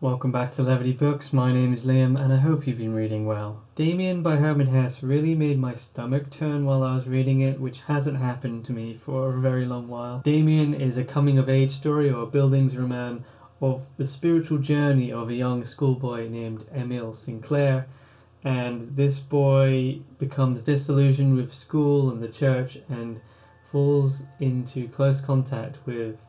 Welcome back to Levity Books. My name is Liam and I hope you've been reading well. Demian by Hermann Hesse really made my stomach turn while I was reading it, which hasn't happened to me for a very long while. Demian is a coming-of-age story or Bildungsroman of the spiritual journey of a young schoolboy named Emil Sinclair, and this boy becomes disillusioned with school and the church and falls into close contact with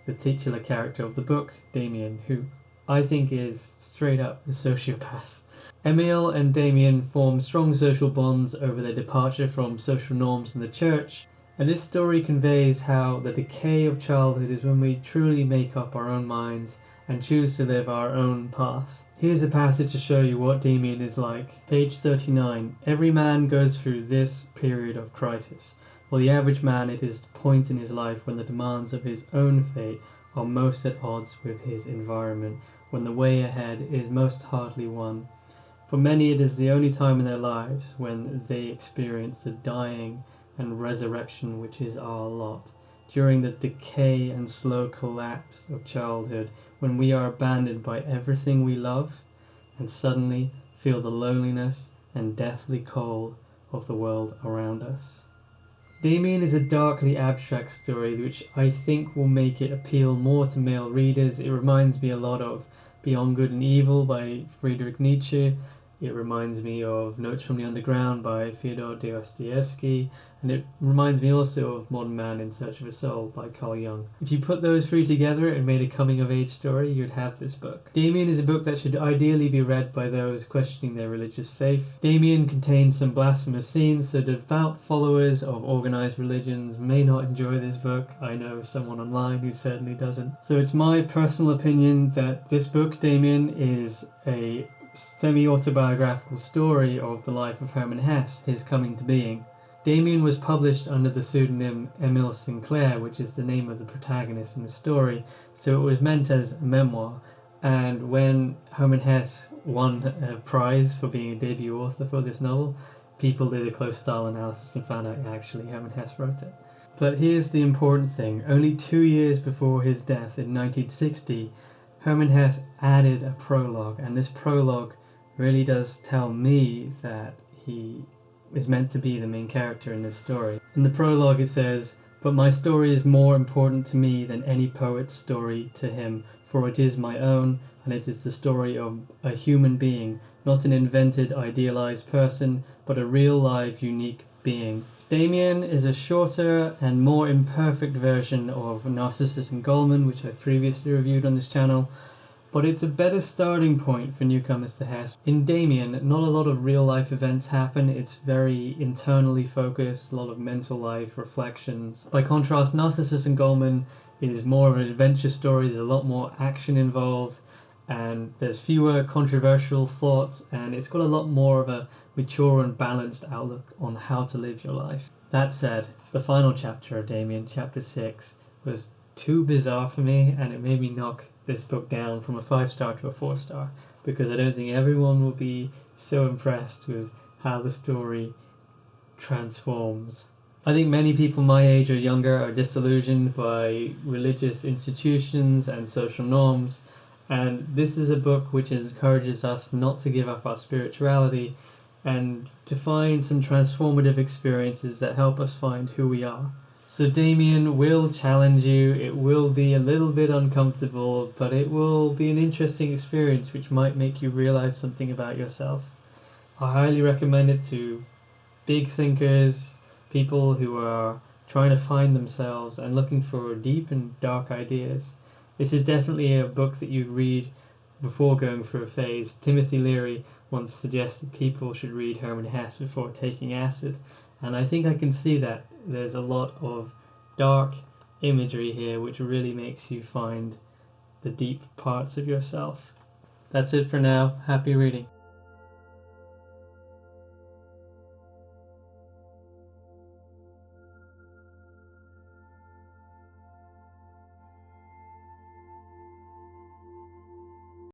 the titular character of the book, Demian, who I think is straight up a sociopath. Emil and Demian form strong social bonds over their departure from social norms in the church, and this story conveys how the decay of childhood is when we truly make up our own minds and choose to live our own path. Here's a passage to show you what Demian is like. Page 39. Every man goes through this period of crisis. For the average man, it is the point in his life when the demands of his own fate are most at odds with his environment, when the way ahead is most hardly won. For many it is the only time in their lives when they experience the dying and resurrection which is our lot. During the decay and slow collapse of childhood, when we are abandoned by everything we love, and suddenly feel the loneliness and deathly cold of the world around us. Demian is a darkly abstract story which I think will make it appeal more to male readers. It reminds me a lot of Beyond Good and Evil by Friedrich Nietzsche. It reminds me of Notes from the Underground by Fyodor Dostoevsky, and it reminds me also of Modern Man in Search of a Soul by Carl Jung. If you put those three together and made a coming-of-age story, you'd have this book. Demian is a book that should ideally be read by those questioning their religious faith. Demian contains some blasphemous scenes, so devout followers of organized religions may not enjoy this book. I know someone online who certainly doesn't. So it's my personal opinion that this book, Demian, is a semi-autobiographical story of the life of Hermann Hesse, his coming to being. Demian was published under the pseudonym Emil Sinclair, which is the name of the protagonist in the story, so it was meant as a memoir. And when Hermann Hesse won a prize for being a debut author for this novel, people did a close style analysis and found out actually Hermann Hesse wrote it. But here's the important thing. Only 2 years before his death in 1960, Hermann Hesse added a prologue, and this prologue really does tell me that he is meant to be the main character in this story. In the prologue it says, "But my story is more important to me than any poet's story to him, for it is my own, and it is the story of a human being, not an invented, idealized person, but a real, live, unique being." Demian is a shorter and more imperfect version of Synopsis and Goldman, which I previously reviewed on this channel, but it's a better starting point for newcomers to Hesse. In Demian, not a lot of real-life events happen. It's very internally focused, a lot of mental life reflections. By contrast, Narcissus and Goldman is more of an adventure story. There's a lot more action involved, and there's fewer controversial thoughts, and it's got a lot more of a mature and balanced outlook on how to live your life. That said, the final chapter of Demian, chapter 6, was too bizarre for me, and it made me knock this book down from a 5-star to a 4-star, because I don't think everyone will be so impressed with how the story transforms. I think many people my age or younger are disillusioned by religious institutions and social norms, and this is a book which encourages us not to give up our spirituality and to find some transformative experiences that help us find who we are. So Demian will challenge you. It will be a little bit uncomfortable, but it will be an interesting experience which might make you realize something about yourself. I highly recommend it to big thinkers, people who are trying to find themselves and looking for deep and dark ideas. This is definitely a book that you read before going through a phase. Timothy Leary once suggested people should read Hermann Hesse before taking acid, and I think I can see that. There's a lot of dark imagery here which really makes you find the deep parts of yourself. That's it for now. Happy reading.